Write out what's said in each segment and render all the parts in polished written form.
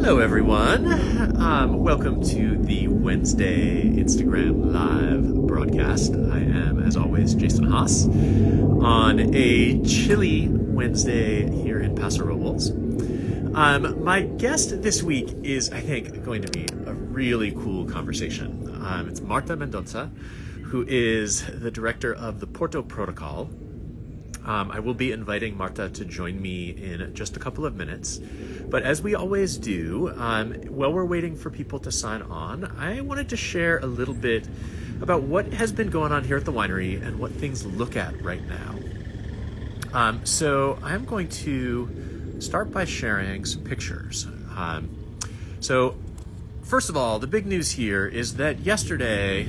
Hello, everyone. Welcome to the Wednesday Instagram Live broadcast. I am, as always, Jason Haas on a chilly Wednesday here in Paso Robles. My guest this week is, I think, going to be a really cool conversation. It's Marta Mendonça, who is the director of the Porto Protocol. I will be inviting Marta to join me in just a couple of minutes. But as we always do, while we're waiting for people to sign on, I wanted to share a little bit about what has been going on here at the winery and what things look at right now. So I'm going to start by sharing some pictures. So first of all, the big news here is that yesterday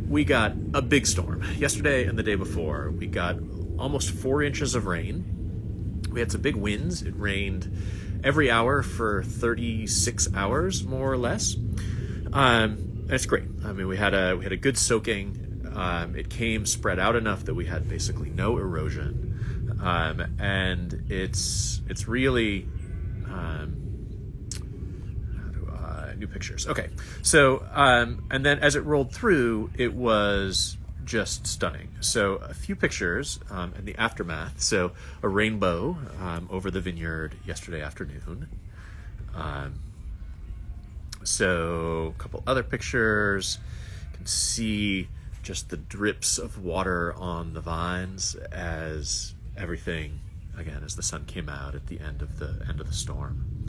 we got a big storm. Yesterday and the day before, we got almost 4 inches of rain. We had some big winds. It rained every hour for 36 hours, more or less. It's great. I mean, we had a good soaking. It came spread out enough that we had basically no erosion, and it's really new pictures. Okay, so and then as it rolled through, it was just stunning. So a few pictures in the aftermath. So a rainbow over the vineyard yesterday afternoon. So a couple other pictures. You can see just the drips of water on the vines as everything, again, as the sun came out at the end of the storm.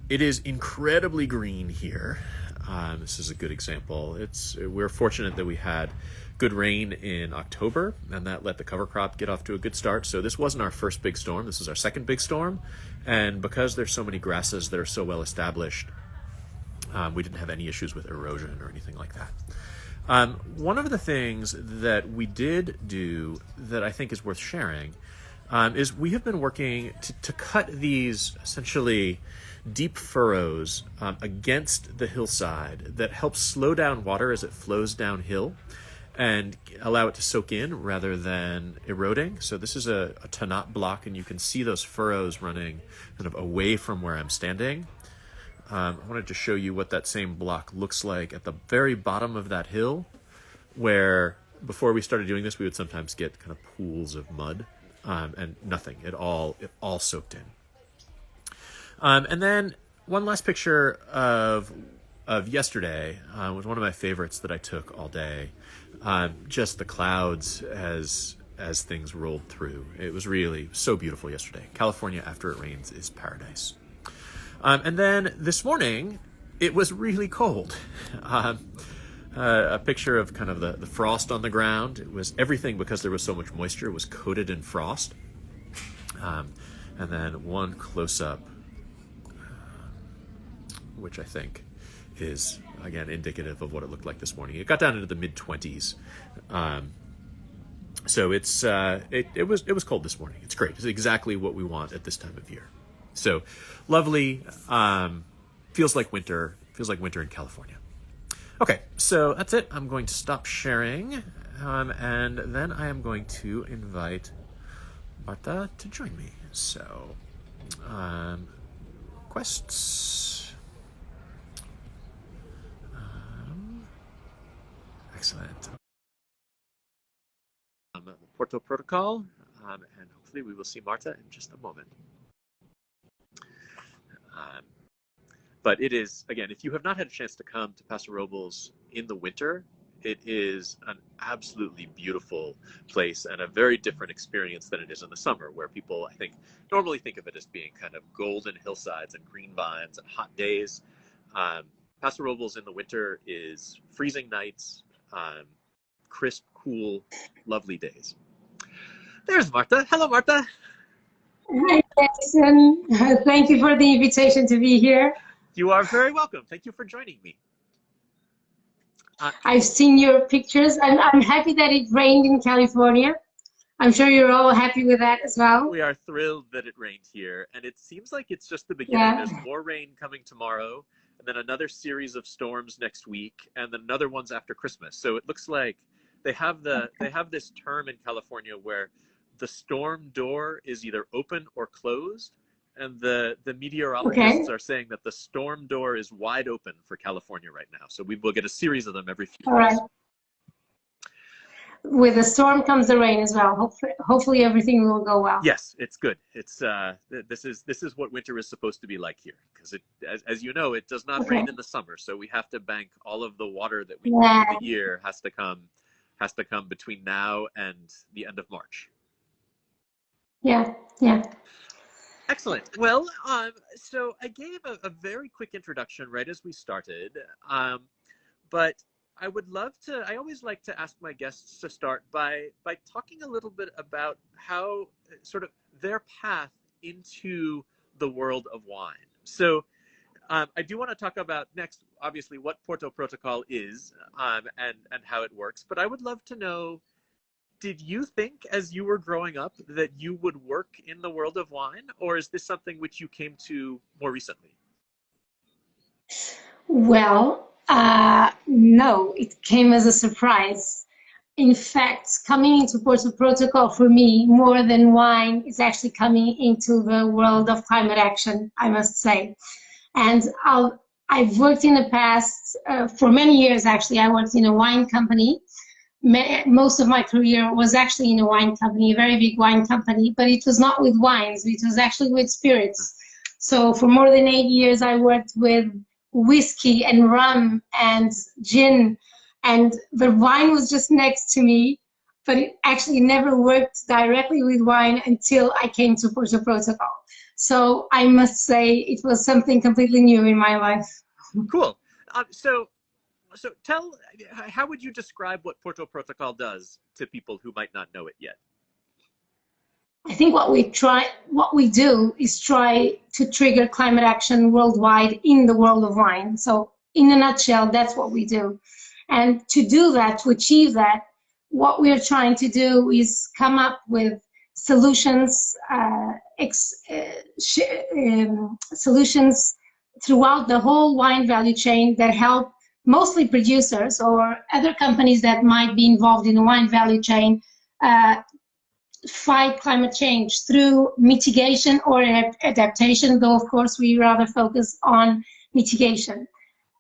It is incredibly green here. This is a good example. We're fortunate that we had good rain in October, and that let the cover crop get off to a good start. So this wasn't our first big storm. This is our second big storm. And because there's so many grasses that are so well established, we didn't have any issues with erosion or anything like that. One of the things that we did do that I think is worth sharing is we have been working to cut these essentially deep furrows against the hillside that helps slow down water as it flows downhill and allow it to soak in rather than eroding. So this is a tonnat block, and you can see those furrows running kind of away from where I'm standing. I wanted to show you what that same block looks like at the very bottom of that hill, where before we started doing this, we would sometimes get kind of pools of mud. And nothing. It all soaked in. And then one last picture of yesterday was one of my favorites that I took all day. Just the clouds as things rolled through. It was really so beautiful yesterday. California after it rains is paradise. And then this morning, it was really cold. A picture of kind of the frost on the ground. It was everything, because there was so much moisture, was coated in frost. And then one close-up, which I think is, again, indicative of what it looked like this morning. It got down into the mid-20s. So it was cold this morning. It's great. It's exactly what we want at this time of year. So lovely. Feels like winter. Feels like winter in California. Okay, so that's it. I'm going to stop sharing, and then I am going to invite Marta to join me. So, requests. Excellent. Porto Protocol, and hopefully we will see Marta in just a moment. But it is, again, if you have not had a chance to come to Paso Robles in the winter, it is an absolutely beautiful place and a very different experience than it is in the summer, where people, I think, normally think of it as being kind of golden hillsides and green vines and hot days. Paso Robles in the winter is freezing nights, crisp, cool, lovely days. There's Marta. Hello, Marta. Hi, Jason. Thank you for the invitation to be here. You are very welcome. Thank you for joining me. I've seen your pictures. I'm happy that it rained in California. I'm sure you're all happy with that as well. We are thrilled that it rained here, and it seems like it's just the beginning. Yeah. There's more rain coming tomorrow, and then another series of storms next week, and then another ones after Christmas. So it looks like they have this term in California where the storm door is either open or closed, and the meteorologists Okay. are saying that the storm door is wide open for California right now. So we will get a series of them every few All right. days. With the storm comes the rain as well. Hopefully everything will go well. Yes, it's good. It's this is what winter is supposed to be like here, because it, as you know, it does not Okay. rain in the summer, so we have to bank all of the water that we Yeah. need the year has to come between now and the end of March. Yeah. Yeah. Excellent. Well, so I gave a very quick introduction right as we started, but I would love to. I always like to ask my guests to start by talking a little bit about how sort of their path into the world of wine. So I do want to talk about next, obviously, what Porto Protocol is and how it works. But I would love to know, did you think as you were growing up that you would work in the world of wine, or is this something which you came to more recently? Well, no, it came as a surprise. In fact, coming into Porto Protocol for me, more than wine, is actually coming into the world of climate action, I must say. And I've worked in the past, for many years actually, I worked in a wine company. Most of my career was actually in a wine company, a very big wine company, but it was not with wines, it was actually with spirits. So for more than 8 years, I worked with whiskey and rum and gin, and the wine was just next to me, but it actually never worked directly with wine until I came to Porto Protocol. So I must say it was something completely new in my life. Cool. So how would you describe what Porto Protocol does to people who might not know it yet? I think what we do is try to trigger climate action worldwide in the world of wine. So in a nutshell, that's what we do. And to do that, to achieve that, what we're trying to do is come up with solutions, solutions throughout the whole wine value chain that help mostly producers or other companies that might be involved in the wine value chain fight climate change through mitigation or adaptation, though of course we rather focus on mitigation.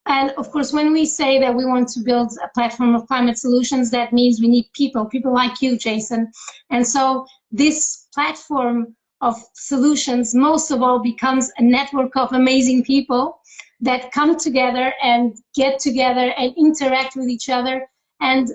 And of course, when we say that we want to build a platform of climate solutions, that means we need people like you, Jason. And so this platform of solutions, most of all, becomes a network of amazing people that come together and get together and interact with each other. And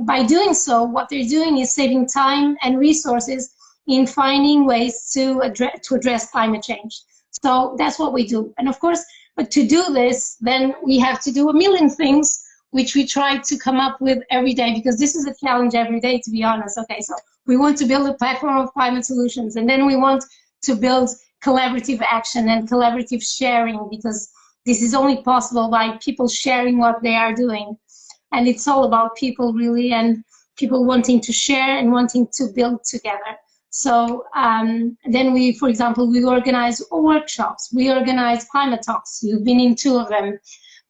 by doing so, what they're doing is saving time and resources in finding ways to address climate change. So that's what we do. And of course, but to do this, then we have to do a million things, which we try to come up with every day, because this is a challenge every day, to be honest. Okay, so we want to build a platform of climate solutions, and then we want to build collaborative action and collaborative sharing, because this is only possible by people sharing what they are doing. And it's all about people, really, and people wanting to share and wanting to build together. So then we, for example, we organize workshops, we organize climate talks. You've been in 2 of them,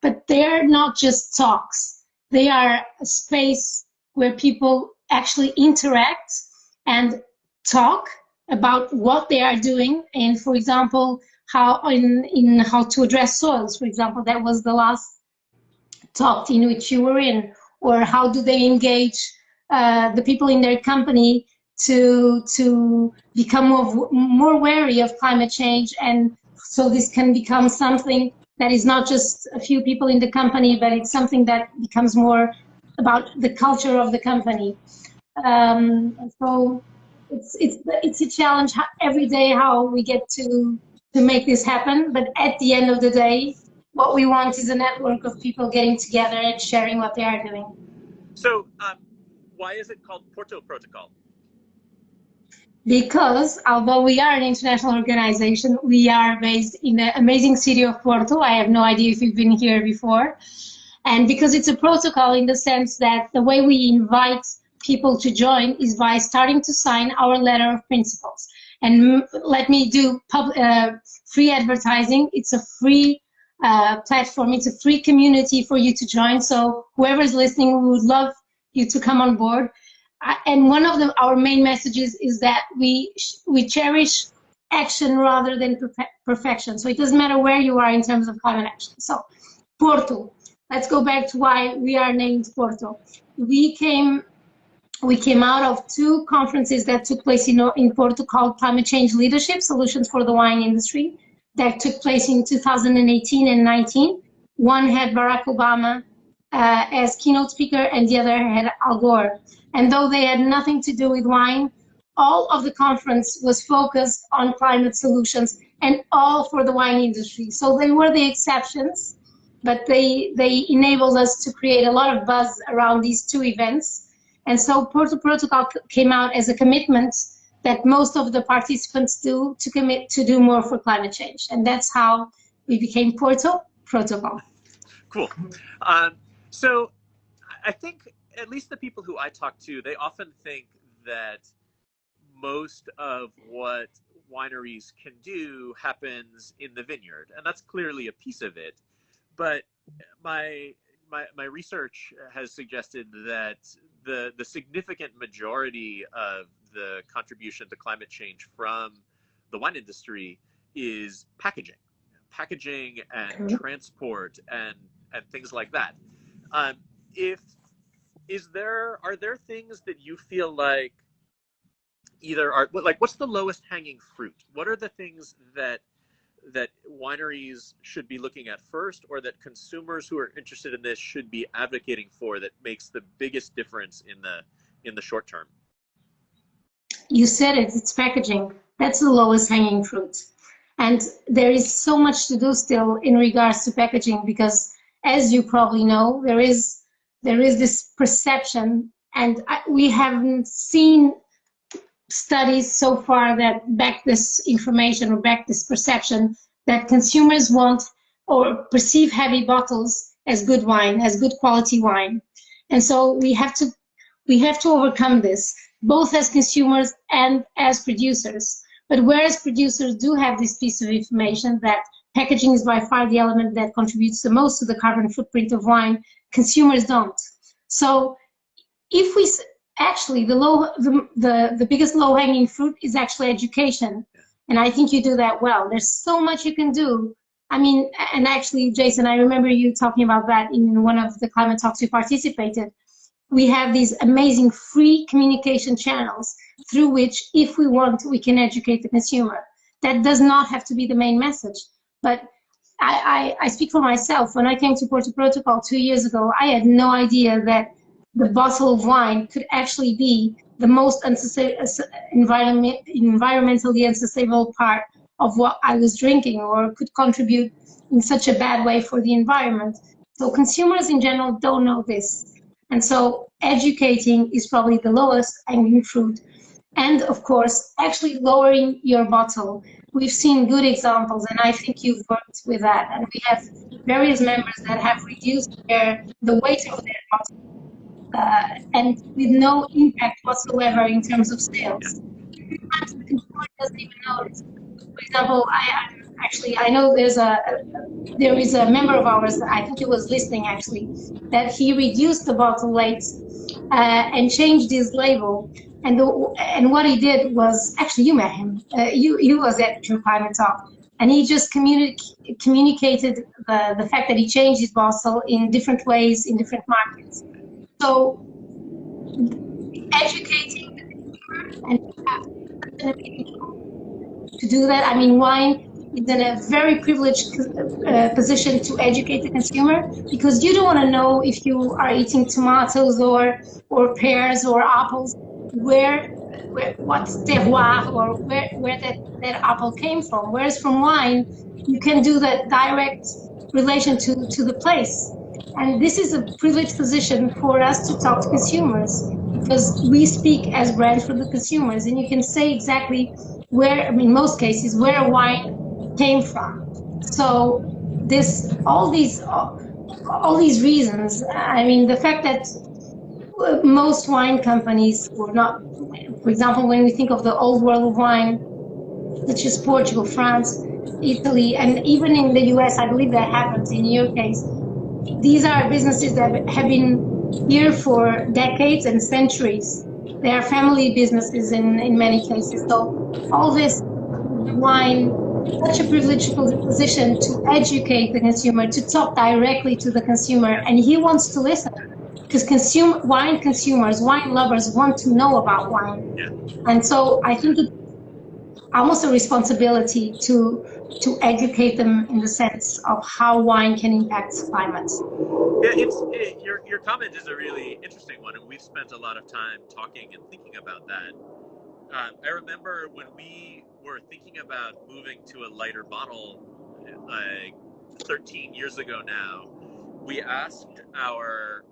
but they're not just talks. They are a space where people actually interact and talk about what they are doing. And for example, how to address soils, for example, that was the last talk in which you were in, or how do they engage the people in their company to become more wary of climate change, and so this can become something that is not just a few people in the company, but it's something that becomes more about the culture of the company. So it's a challenge every day how we get to make this happen, but at the end of the day, what we want is a network of people getting together and sharing what they are doing. So why is it called Porto Protocol? Because although we are an international organization, we are based in the amazing city of Porto. I have no idea if you've been here before. And because it's a protocol in the sense that the way we invite people to join is by starting to sign our letter of principles. And let me do free advertising. It's a free platform. It's a free community for you to join. So whoever's listening, we would love you to come on board. and one of our main messages is that we cherish action rather than perfection. So it doesn't matter where you are in terms of climate action. So Porto, let's go back to why we are named Porto. We came out of two conferences that took place in Porto called Climate Change Leadership Solutions for the Wine Industry, that took place in 2018 and 19. One had Barack Obama as keynote speaker, and the other had Al Gore. And though they had nothing to do with wine, all of the conference was focused on climate solutions, and all for the wine industry. So they were the exceptions, but they enabled us to create a lot of buzz around these two events. And so Porto Protocol came out as a commitment that most of the participants do, to commit to do more for climate change. And that's how we became Porto Protocol. Cool. So I think at least the people who I talk to, they often think that most of what wineries can do happens in the vineyard, and that's clearly a piece of it. But my research has suggested that the significant majority of the contribution to climate change from the wine industry is packaging and transport and things like that. Are there things that you feel like either are like, what's the lowest hanging fruit? What are the things that wineries should be looking at first, or that consumers who are interested in this should be advocating for, that makes the biggest difference in the short term? You said it, it's packaging. That's the lowest hanging fruit. And there is so much to do still in regards to packaging, because as you probably know, there is this perception, and we haven't seen studies so far that back this information or back this perception that consumers want or perceive heavy bottles as good wine, as good quality wine. And so we have to overcome this, both as consumers and as producers. But whereas producers do have this piece of information that packaging is by far the element that contributes the most to the carbon footprint of wine, consumers don't. So if we actually, the biggest low-hanging fruit is actually education. And I think you do that well. There's so much you can do. I mean, and actually, Jason, I remember you talking about that in one of the climate talks you participated. We have these amazing free communication channels through which, if we want, we can educate the consumer. That does not have to be the main message. But I speak for myself. When I came to Porto Protocol 2 years ago, I had no idea that the bottle of wine could actually be the most environmentally unsustainable part of what I was drinking, or could contribute in such a bad way for the environment. So consumers in general don't know this. And so educating is probably the lowest hanging fruit. And of course, actually lowering your bottle. We've seen good examples, and I think you've worked with that. And we have various members that have reduced the weight of their bottle. And with no impact whatsoever in terms of sales. Sometimes the consumer doesn't even notice. For example, I know there is a member of ours, I think he was listening actually, that he reduced the bottle weight and changed his label. And what he did was, actually you met him, you was at your climate talk, and he just communicated the fact that he changed his bottle in different ways in different markets. So educating the consumer and to do that, I mean, wine is in a very privileged position to educate the consumer, because you don't want to know if you are eating tomatoes or pears or apples, what terroir or where that apple came from. Whereas from wine, you can do that direct relation to the place. And this is a privileged position for us to talk to consumers, because we speak as brands for the consumers, and you can say exactly where, I mean, most cases, where a wine came from. So all these reasons, I mean, the fact that most wine companies were not, for example, when we think of the old world of wine, such as Portugal, France, Italy, and even in the US, I believe that happens in your case. These are businesses that have been here for decades and centuries, They are family businesses in many cases. So all this wine, such a privileged position to educate the consumer, to talk directly to the consumer, and he wants to listen because wine consumers, wine lovers want to know about wine. Yeah. And so I think it's almost a responsibility to educate them in the sense of how wine can impact climate. Yeah, your comment is a really interesting one, and we've spent a lot of time talking and thinking about that. I remember when we were thinking about moving to a lighter bottle, like 13 years ago now. We asked our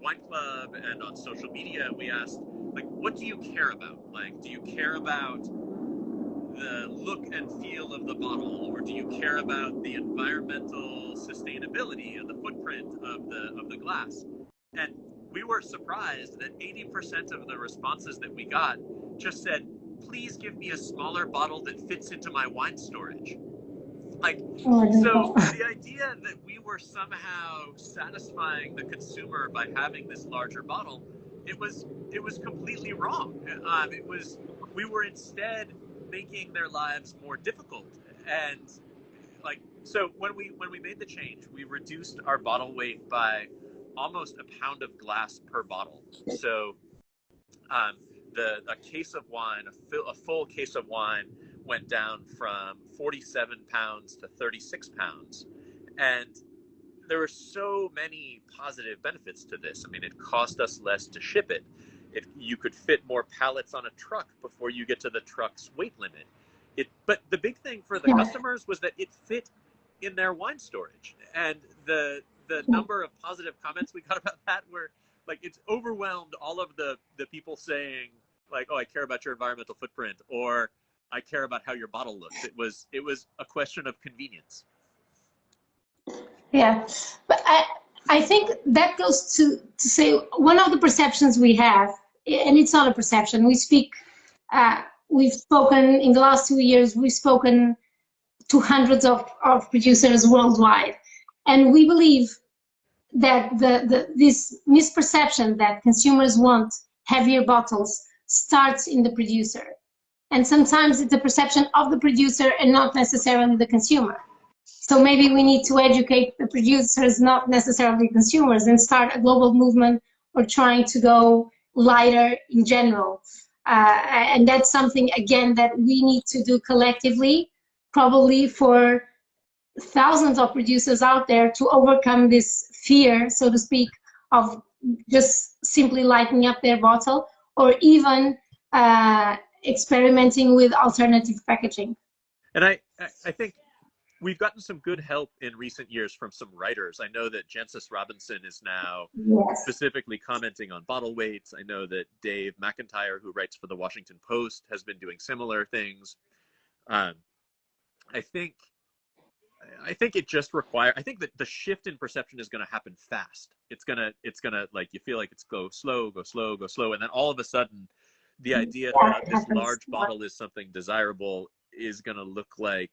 wine club and on social media, we asked, like, what do you care about? Like, do you care about the look and feel of the bottle, or do you care about the environmental sustainability and the footprint of the glass? And we were surprised that 80% of the responses that we got just said, please give me a smaller bottle that fits into my wine storage. Like, so the idea that we were somehow satisfying the consumer by having this larger bottle, it was completely wrong. We were instead making their lives more difficult. And like, so when we made the change, we reduced our bottle weight by almost a pound of glass per bottle. So a case of wine, a full case of wine, went down from 47 pounds to 36 pounds. And there were so many positive benefits to this. I mean, it cost us less to ship it. You could fit more pallets on a truck before you get to the truck's weight limit. But the big thing for the customers was that it fit in their wine storage. And the number of positive comments we got about that were, like, it's overwhelmed all of the people saying, like, oh, I care about your environmental footprint, or I care about how your bottle looks. It was a question of convenience. Yeah, but I think that goes to say one of the perceptions we have, and it's not a perception. We've spoken in the last 2 years. We've spoken to hundreds of producers worldwide, and we believe that this misperception that consumers want heavier bottles starts in the producer. And sometimes it's a perception of the producer and not necessarily the consumer. So maybe we need to educate the producers, not necessarily consumers, and start a global movement or trying to go lighter in general. And that's something, again, that we need to do collectively, probably for thousands of producers out there, to overcome this fear, so to speak, of just simply lighting up their bottle, or even experimenting with alternative packaging. And I think we've gotten some good help in recent years from some writers. I know that Jancis Robinson is now specifically commenting on bottle weights. I know that Dave McIntyre, who writes for the Washington Post, has been doing similar things. I think it just requires, I think that the shift in perception is going to happen fast. It's going to, like, you feel like it's go slow. And then all of a sudden, the idea that this large bottle is something desirable is going to look like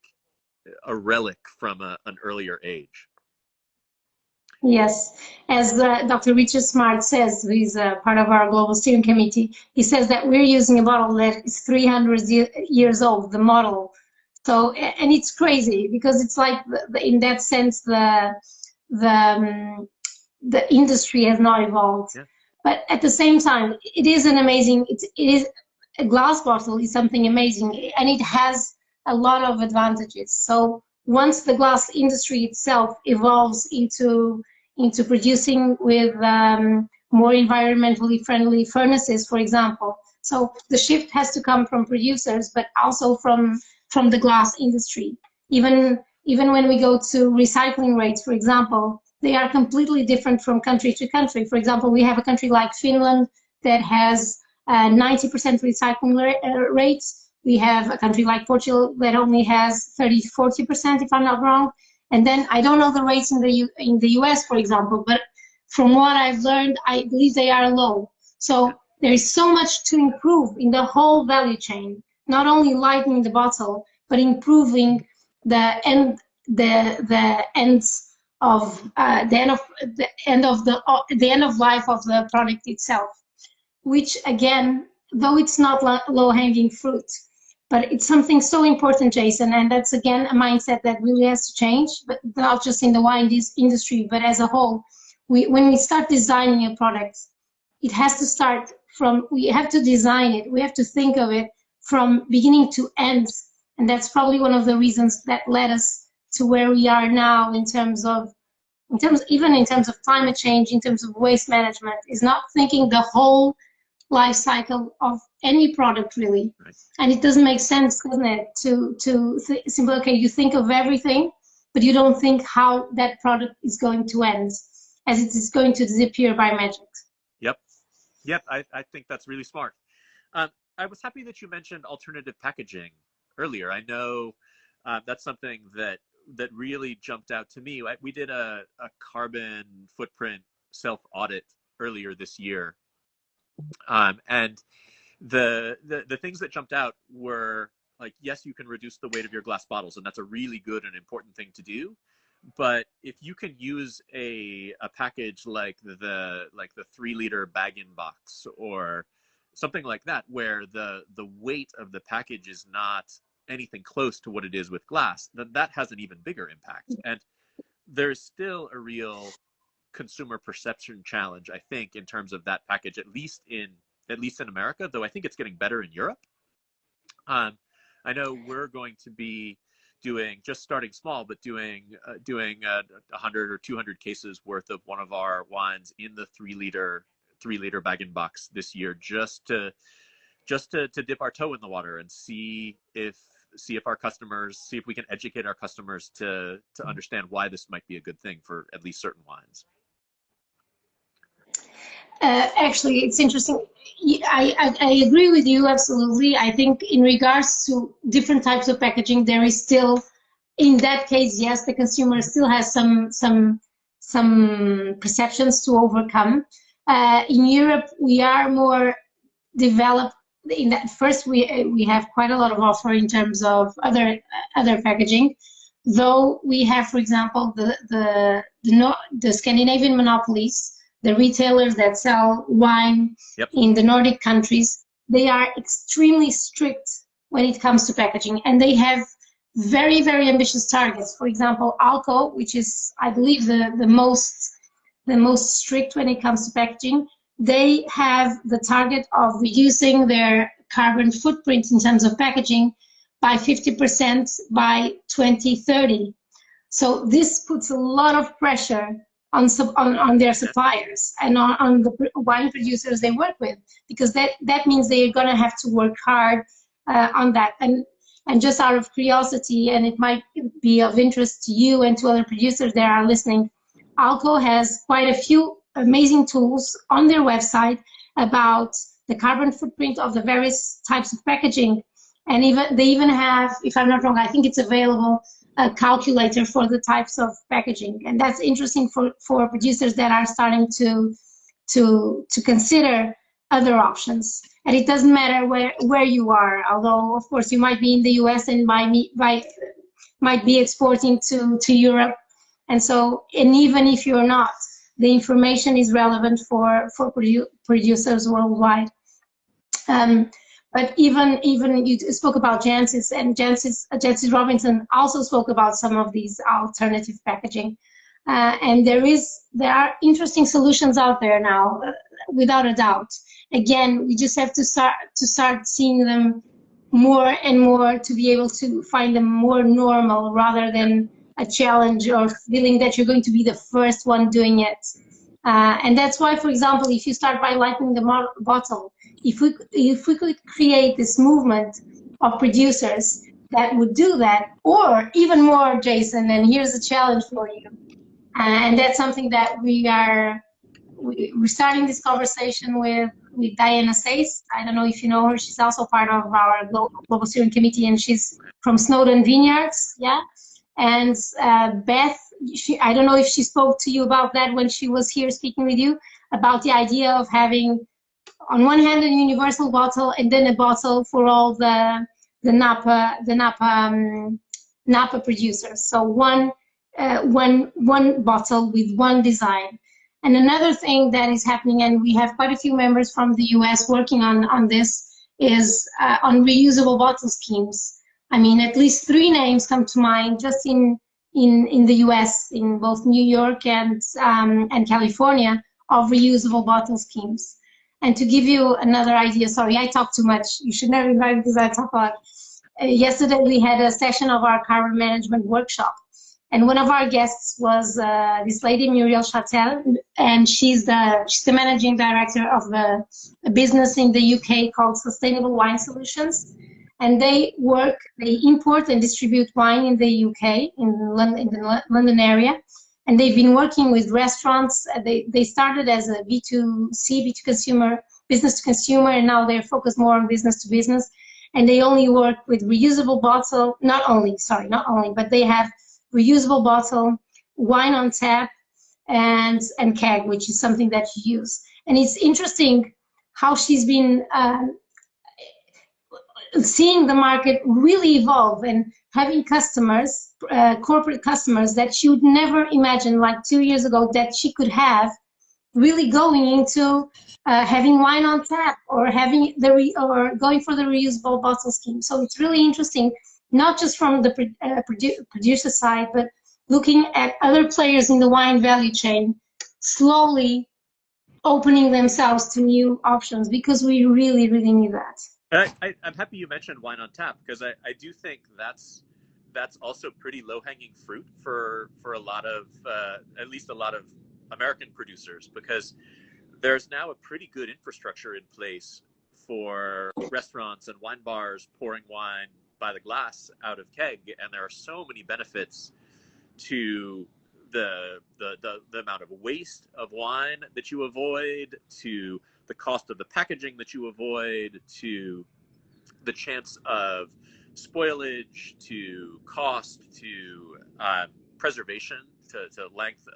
a relic from an earlier age. Yes, as Dr. Richard Smart says, he's part of our global steering committee. He says that we're using a bottle that is 300 years old, the model. So, and it's crazy because it's like, in that sense, the industry has not evolved. Yeah. But at the same time, it is an amazing. It is a glass bottle is something amazing, and it has a lot of advantages. So once the glass industry itself evolves into producing with more environmentally friendly furnaces, for example, so the shift has to come from producers, but also from the glass industry. Even when we go to recycling rates, for example, they are completely different from country to country. For example, we have a country like Finland that has 90% recycling rates. We have a country like Portugal that only has 30-40%, if I'm not wrong. And then I don't know the rates in the US, for example, but from what I've learned, I believe they are low. So there is so much to improve in the whole value chain, not only lightening the bottle, but improving the end of life of the product itself. which again, though it's not low-hanging fruit, but it's something so important, Jason, and that's again a mindset that really has to change, but not just in the wine industry, but as a whole. When we start designing a product, it has to start from, we have to design it, we have to think of it from beginning to end, and that's probably one of the reasons that led us to where we are now in terms of climate change, in terms of waste management, is not thinking the whole life cycle of any product really. Right. And it doesn't make sense, doesn't it, to simply, okay, you think of everything, but you don't think how that product is going to end, as it is going to disappear by magic. Yep, I think that's really smart. I was happy that you mentioned alternative packaging earlier. I know that's something that really jumped out to me. We did a carbon footprint self-audit earlier this year. And the things that jumped out were like, yes, you can reduce the weight of your glass bottles, and that's a really good and important thing to do. But if you can use a package like the 3-liter bag-in-box or something like that, where the weight of the package is not anything close to what it is with glass, then that has an even bigger impact. And there's still a real consumer perception challenge, I think, in terms of that package, at least in America, though I think it's getting better in Europe. I know we're going to be just starting small, but doing 100 or 200 cases worth of one of our wines in the 3-liter bag-in-box this year, just to dip our toe in the water and see if we can educate our customers to understand why this might be a good thing for at least certain wines. Actually, it's interesting. I agree with you absolutely. I think in regards to different types of packaging, there is still, in that case, yes, the consumer still has some perceptions to overcome. In Europe, we are more developed. In that, first, we have quite a lot of offer in terms of other packaging, though we have, for example, the Scandinavian monopolies. The retailers that sell wine in the Nordic countries, they are extremely strict when it comes to packaging, and they have very, very ambitious targets. For example, Alco, which is, I believe, the most strict when it comes to packaging, they have the target of reducing their carbon footprint in terms of packaging by 50% by 2030. So this puts a lot of pressure on their suppliers and on the wine producers they work with, because that means they're going to have to work hard on that. And just out of curiosity, and it might be of interest to you and to other producers that are listening, Alco has quite a few amazing tools on their website about the carbon footprint of the various types of packaging. And they even have, if I'm not wrong, I think it's available, a calculator for the types of packaging. And that's interesting for producers that are starting to consider other options. And it doesn't matter where you are, although of course you might be in the US and might be exporting to Europe. And so, and even if you're not, the information is relevant for producers worldwide. But even you spoke about Jancis, and Jancis Robinson also spoke about some of these alternative packaging, and there are interesting solutions out there now, without a doubt. Again, we just have to start seeing them more and more to be able to find them more normal rather than a challenge or feeling that you're going to be the first one doing it. And that's why, for example, if you start by lighting the bottle, if we could create this movement of producers that would do that, or even more, Jason, and here's a challenge for you. And that's something that we're starting this conversation with Diana Sace. I don't know if you know her. She's also part of our Global Steering Committee, and she's from Snowdon Vineyards, yeah? And Beth, I don't know if she spoke to you about that when she was here speaking with you, about the idea of having, on one hand, a universal bottle, and then a bottle for all the Napa producers. So one bottle with one design. And another thing that is happening, and we have quite a few members from the US working on this, is on reusable bottle schemes. I mean, at least 3 names come to mind just in the US, in both New York and California, of reusable bottle schemes. And to give you another idea, sorry, I talk too much. You should never invite me because I talk a lot. Yesterday we had a session of our carbon management workshop. And one of our guests was this lady, Muriel Chatel, and she's the managing director of a business in the UK called Sustainable Wine Solutions. And they import and distribute wine in the UK, in the London area. And they've been working with restaurants. They started as a B2C, B2 consumer, business to consumer, and now they're focused more on business to business. And they only work with reusable bottle, not only, but they have reusable bottle, wine on tap, and keg, which is something that you use. And it's interesting how she's been seeing the market really evolve and having customers, corporate customers that she would never imagine, like 2 years ago, that she could have, really going into having wine on tap or having or going for the reusable bottle scheme. So it's really interesting, not just from the producer side, but looking at other players in the wine value chain, slowly opening themselves to new options, because we really, really need that. I'm happy you mentioned wine on tap, because I do think that's also pretty low-hanging fruit for a lot of, at least a lot of American producers, because there's now a pretty good infrastructure in place for restaurants and wine bars pouring wine by the glass out of keg, and there are so many benefits to the amount of waste of wine that you avoid, to the cost of the packaging that you avoid, to the chance of spoilage, to cost, to preservation, to length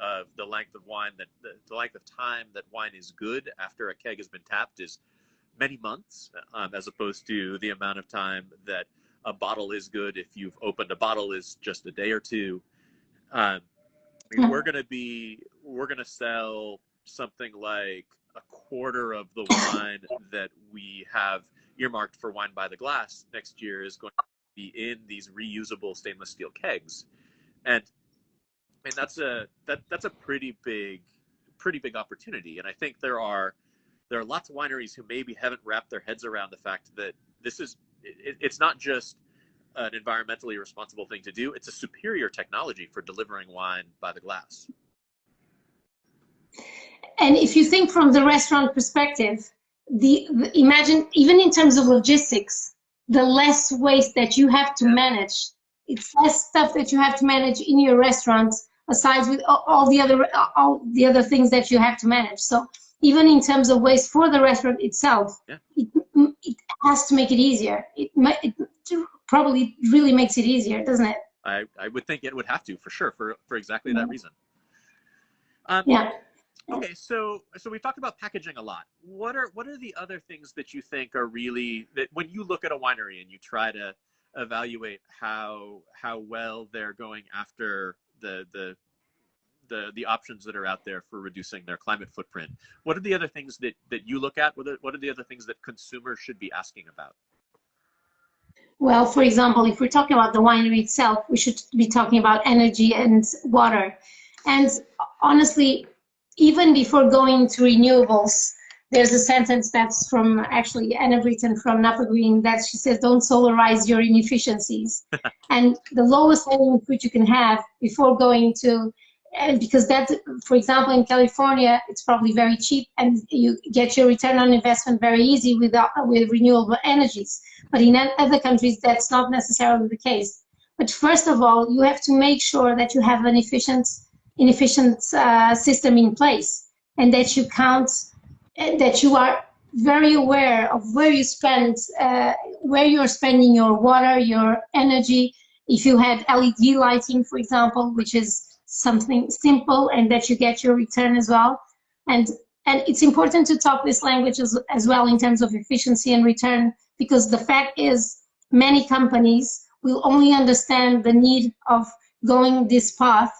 of wine, that the length of time that wine is good after a keg has been tapped is many months, as opposed to the amount of time that a bottle is good if you've opened a bottle is just a day or two. I mean, we're gonna sell something like a quarter of the wine that we have earmarked for Wine by the Glass next year is going to be in these reusable stainless steel kegs, and that's a pretty big opportunity. And I think there are lots of wineries who maybe haven't wrapped their heads around the fact that it's not just an environmentally responsible thing to do, it's a superior technology for delivering wine by the glass. And if you think from the restaurant perspective, imagine, even in terms of logistics, the less waste that you have to manage, it's less stuff that you have to manage in your restaurant, aside with all the other things that you have to manage. So even in terms of waste for the restaurant itself, it has to make it easier. It probably really makes it easier, doesn't it? I would think it would have to, for sure, for exactly that reason. Okay, so we've talked about packaging a lot. What are the other things that you think are really, that when you look at a winery and you try to evaluate how well they're going after the options that are out there for reducing their climate footprint, what are the other things that you look at? What are the other things that consumers should be asking about? Well, for example, if we're talking about the winery itself, we should be talking about energy and water. And honestly, even before going to renewables, there's a sentence that's from actually Anna Britton from Napa Green, that she says, don't solarize your inefficiencies. And the lowest hanging fruit you can have before going to, and because that, for example, in California, it's probably very cheap and you get your return on investment very easy with renewable energies. But in other countries, that's not necessarily the case. But first of all, you have to make sure that you have an efficient system in place, and that you count, that you are very aware of where you spend, where you're spending your water, your energy. If you had LED lighting, for example, which is something simple, and that you get your return as well. And it's important to talk this language as well in terms of efficiency and return, because the fact is many companies will only understand the need of going this path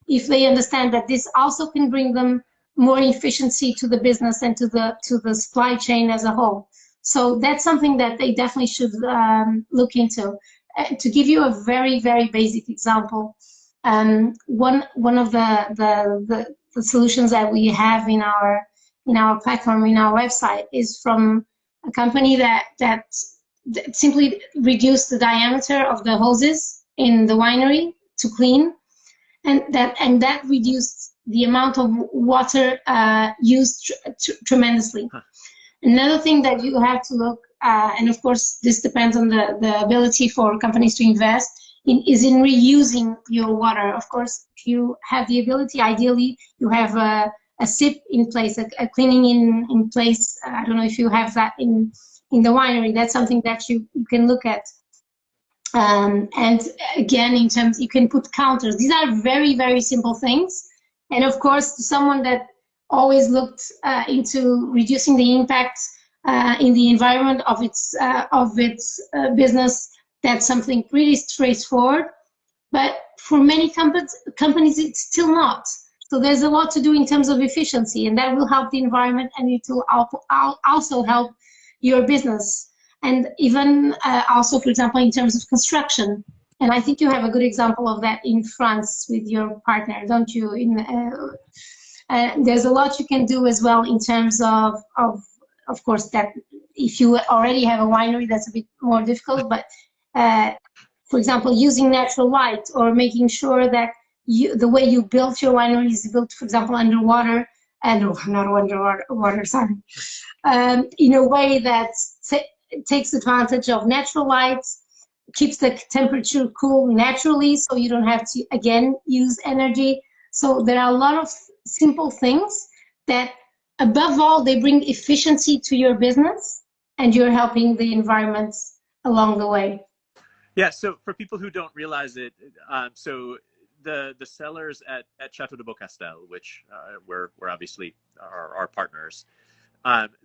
if they understand that this also can bring them more efficiency to the business and to the supply chain as a whole. So that's something that they definitely should look into. To give you a very, very basic example, one of the solutions that we have in our platform, in our website, is from a company that simply reduced the diameter of the hoses in the winery to clean, and that reduced the amount of water used tremendously. Another thing that you have to look, and of course this depends on the ability for companies to invest, is in reusing your water. Of course, if you have the ability, ideally you have a sip in place, a cleaning in place. I don't know if you have that in the winery. That's something that you can look at. And again, in terms, you can put counters. These are very, very simple things. And of course, someone that always looked into reducing the impact in the environment of its business, that's something pretty straightforward. But for many companies, it's still not. So there's a lot to do in terms of efficiency, and that will help the environment, and it will also help your business. And even also, for example, in terms of construction. And I think you have a good example of that in France with your partner, don't you? There's a lot you can do as well in terms of course, that if you already have a winery, that's a bit more difficult. But for example, using natural light, or making sure that the way you built your winery is built, for example, underwater, and not underwater, sorry, in a way that takes advantage of natural lights, keeps the temperature cool naturally, so you don't have to, again, use energy. So there are a lot of simple things that, above all, they bring efficiency to your business, and you're helping the environment along the way. Yeah, so for people who don't realize it, so the cellars at Chateau de Beaucastel, which we're obviously our partners,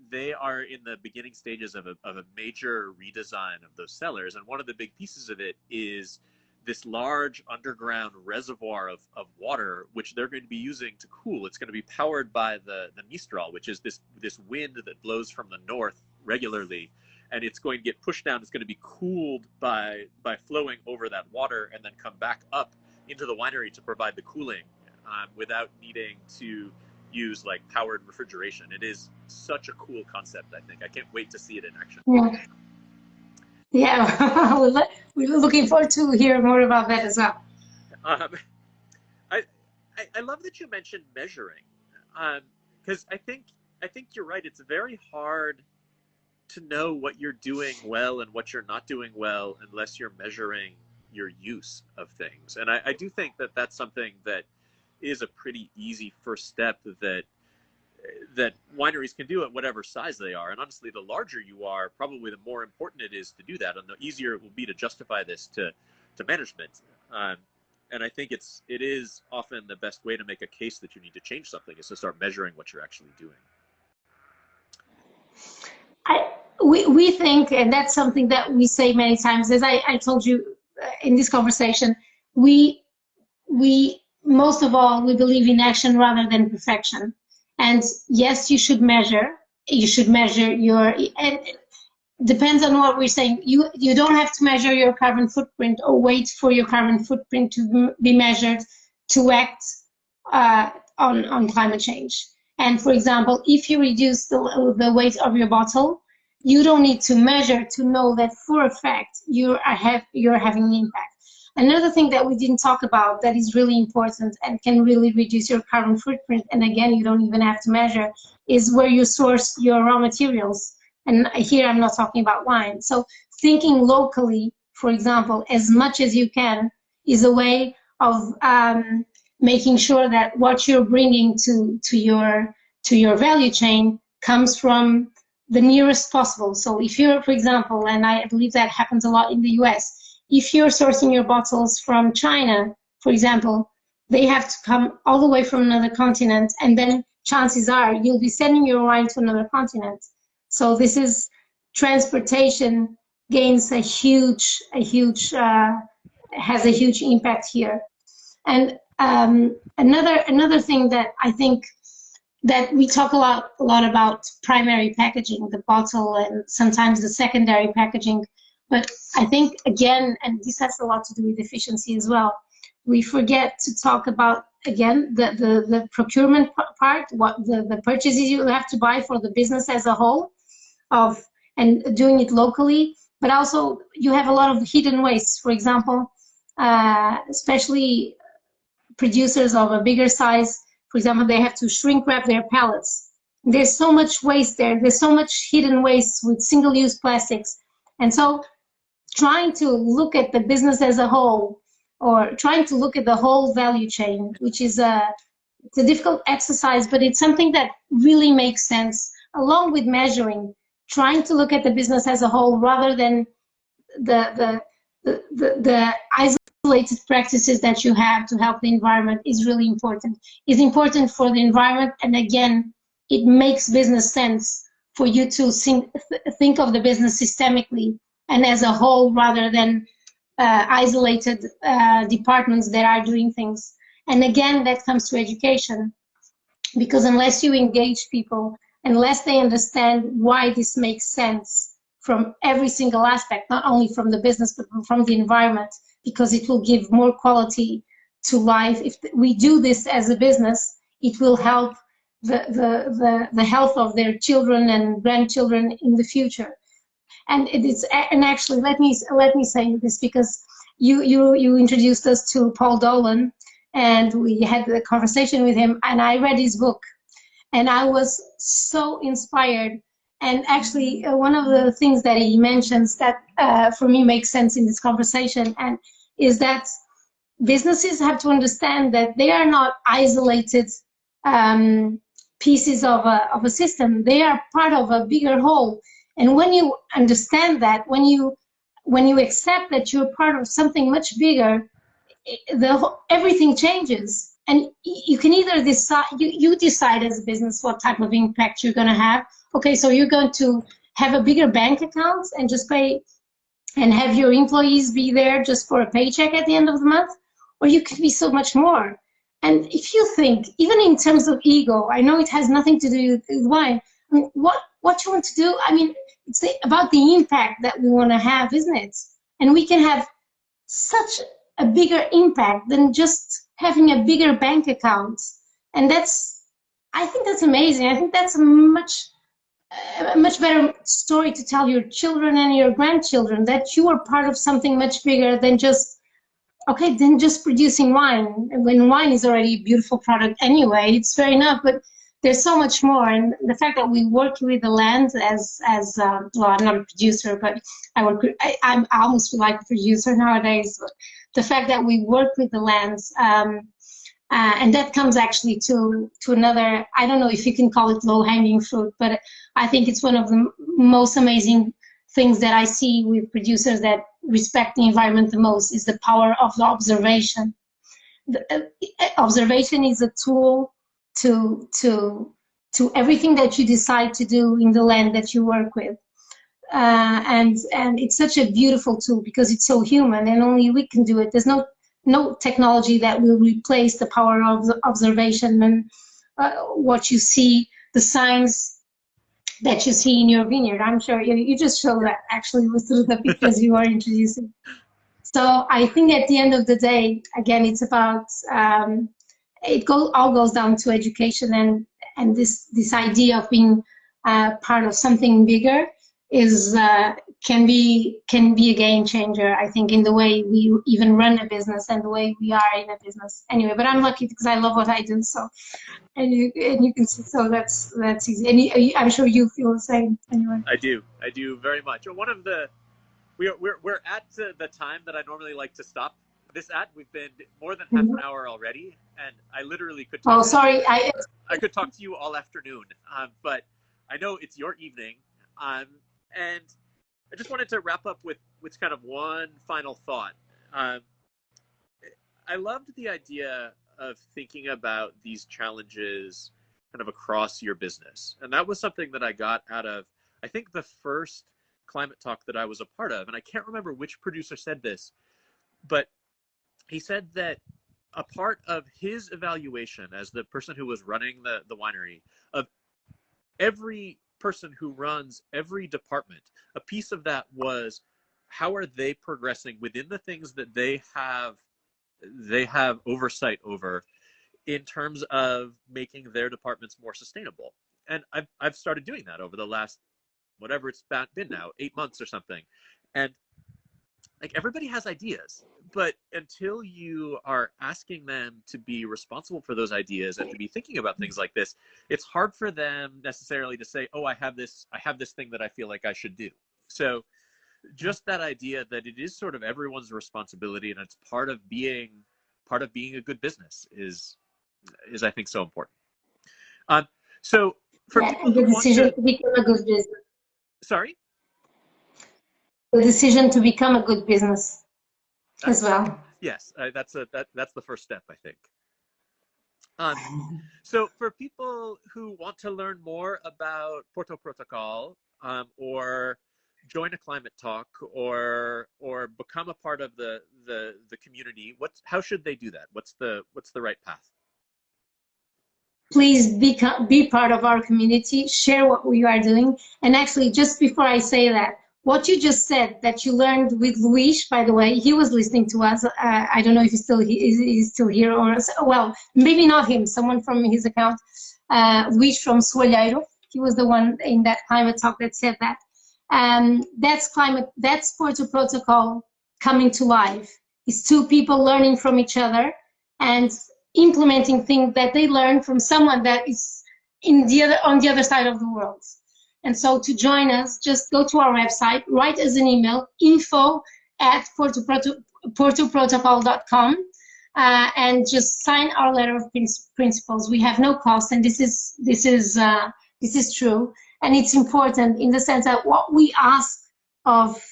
they are in the beginning stages of a major redesign of those cellars. And one of the big pieces of it is this large underground reservoir of water, which they're going to be using to cool. It's going to be powered by the Mistral, which is this wind that blows from the north regularly. And it's going to get pushed down. It's going to be cooled by flowing over that water, and then come back up into the winery to provide the cooling without needing to use like powered refrigeration. It is such a cool concept, I think. I can't wait to see it in action. Yeah, we're looking forward to hear more about that as well. I love that you mentioned measuring, because I think you're right. It's very hard to know what you're doing well and what you're not doing well unless you're measuring your use of things. And I do think that that's something that is a pretty easy first step that wineries can do at whatever size they are. And honestly, the larger you are, probably the more important it is to do that, and the easier it will be to justify this to management. And I think it is often the best way to make a case that you need to change something is to start measuring what you're actually doing. We think, and that's something that we say many times, as I told you in this conversation, we most of all, we believe in action rather than perfection. And yes, you should measure your, and depends on what we're saying. You don't have to measure your carbon footprint or wait for your carbon footprint to be measured to act on climate change. And for example, if you reduce the weight of your bottle, you don't need to measure to know that for a fact you're having an impact. Another thing that we didn't talk about that is really important and can really reduce your carbon footprint, and again, you don't even have to measure, is where you source your raw materials. And here I'm not talking about wine. So thinking locally, for example, as much as you can, is a way of making sure that what you're bringing to your value chain comes from the nearest possible. So if you're, for example, and I believe that happens a lot in the US, if you're sourcing your bottles from China, for example, they have to come all the way from another continent, and then chances are you'll be sending your wine to another continent. So this is transportation gains has a huge impact here. And another thing that I think that we talk a lot about primary packaging, the bottle, and sometimes the secondary packaging. But I think, again, and this has a lot to do with efficiency as well, we forget to talk about, again, the procurement part, what the purchases you have to buy for the business as a whole, of and doing it locally. But also you have a lot of hidden wastes. For example, especially producers of a bigger size, for example, they have to shrink wrap their pallets. There's so much waste there. There's so much hidden waste with single-use plastics. And so trying to look at the business as a whole, or trying to look at the whole value chain, which is it's a difficult exercise, but it's something that really makes sense, along with measuring, trying to look at the business as a whole rather than the isolated practices that you have to help the environment is really important. It's important for the environment, and again, it makes business sense for you to think of the business systemically and as a whole rather than isolated departments that are doing things. And again, that comes to education, because unless you engage people, unless they understand why this makes sense from every single aspect, not only from the business, but from the environment, because it will give more quality to life. If we do this as a business, it will help the health of their children and grandchildren in the future. And actually, let me say this, because you introduced us to Paul Dolan, and we had a conversation with him, and I read his book, and I was so inspired. And actually, one of the things that he mentions that for me makes sense in this conversation, and is that businesses have to understand that they are not isolated pieces of a system. They are part of a bigger whole. And when you understand that, when you accept that you're part of something much bigger, everything changes. And you can either decide, you decide as a business what type of impact you're going to have. Okay, so you're going to have a bigger bank account and just pay and have your employees be there just for a paycheck at the end of the month, or you could be so much more. And if you think, even in terms of ego, I know it has nothing to do with wine. I mean, what you want to do, I mean, it's about the impact that we want to have, isn't it? And we can have such a bigger impact than just having a bigger bank account. And I think that's amazing. I think that's a much better story to tell your children and your grandchildren, that you are part of something much bigger than just producing wine. When wine is already a beautiful product anyway, it's fair enough, but there's so much more. And the fact that we work with the land as well, I'm not a producer, but I almost feel like a producer nowadays. But the fact that we work with the lands, and that comes actually to another, I don't know if you can call it low-hanging fruit, but I think it's one of the most amazing things that I see with producers that respect the environment the most, is the power of the observation. Observation is a tool to everything that you decide to do in the land that you work with. And it's such a beautiful tool because it's so human, and only we can do it. There's no technology that will replace the power of the observation and what you see, the signs that you see in your vineyard. I'm sure you just showed that actually through the pictures you are introducing. So I think at the end of the day, again, it's about all goes down to education, and this idea of being part of something bigger is can be a game changer, I think, in the way we even run a business and the way we are in a business. Anyway, but I'm lucky because I love what I do. So, and you can see, so that's easy. And I'm sure you feel the same. Anyway, I do very much. One of the we're at the time that I normally like to stop this at. We've been more than half an hour already, and I literally could talk I could talk to you all afternoon, but I know it's your evening, and I just wanted to wrap up with kind of one final thought. I loved the idea of thinking about these challenges kind of across your business, and that was something that I got out of, I think, the first climate talk that I was a part of, and I can't remember which producer said this, but he said that a part of his evaluation as the person who was running the winery, of every person who runs every department, a piece of that was, how are they progressing within the things that they have oversight over in terms of making their departments more sustainable. And I've started doing that over the last, whatever it's been now, 8 months or something. And like, everybody has ideas, but until you are asking them to be responsible for those ideas and to be thinking about things like this, it's hard for them necessarily to say, oh, I have this thing that I feel like I should do. So just that idea that it is sort of everyone's responsibility, and it's part of being a good business is I think so important. So for people the who want decision to become a good business. Sorry? The decision to become a good business as well. Yes, that's the first step, I think. So for people who want to learn more about Porto Protocol, or join a climate talk, or become a part of the community, how should they do that? What's the right path? Please be part of our community, share what we are doing. And actually, just before I say that, what you just said that you learned with Luis, by the way, he was listening to us. I don't know if he's still here, or, well, maybe not him, someone from his account, Luis from Soalheiro. He was the one in that climate talk that said that. That's Porto Protocol coming to life. It's two people learning from each other and implementing things that they learn from someone that is on the other side of the world. And so to join us, just go to our website, write us an email, info@portoprotocol.com, and just sign our letter of principles. We have no cost, and this is true. And it's important in the sense that what we ask of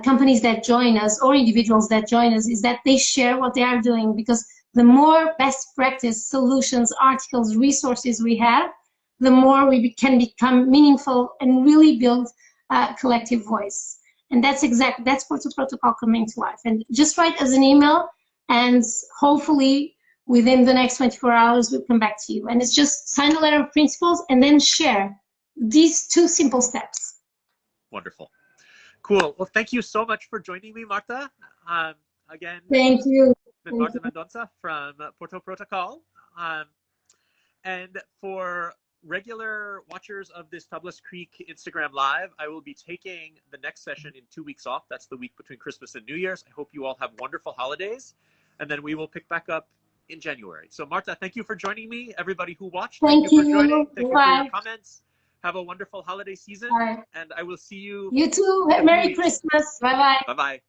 companies that join us or individuals that join us is that they share what they are doing, because the more best practice solutions, articles, resources we have, the more we can become meaningful and really build a collective voice. And that's Porto Protocol coming to life. And just write us an email, and hopefully within the next 24 hours, we'll come back to you. And it's just sign a letter of principles and then share these two simple steps. Wonderful. Cool. Well, thank you so much for joining me, Marta. Again, thank you. Marta Mendonça from Porto Protocol. And for regular watchers of this Tablas Creek Instagram Live, I will be taking the next session in 2 weeks off. That's the week between Christmas and New Year's. I hope you all have wonderful holidays, and then we will pick back up in January. So Marta, thank you for joining me. Everybody who watched, thank you for joining. Thank you for your comments. Have a wonderful holiday season, and I will see you. You too. Merry Christmas. Bye-bye. Bye-bye.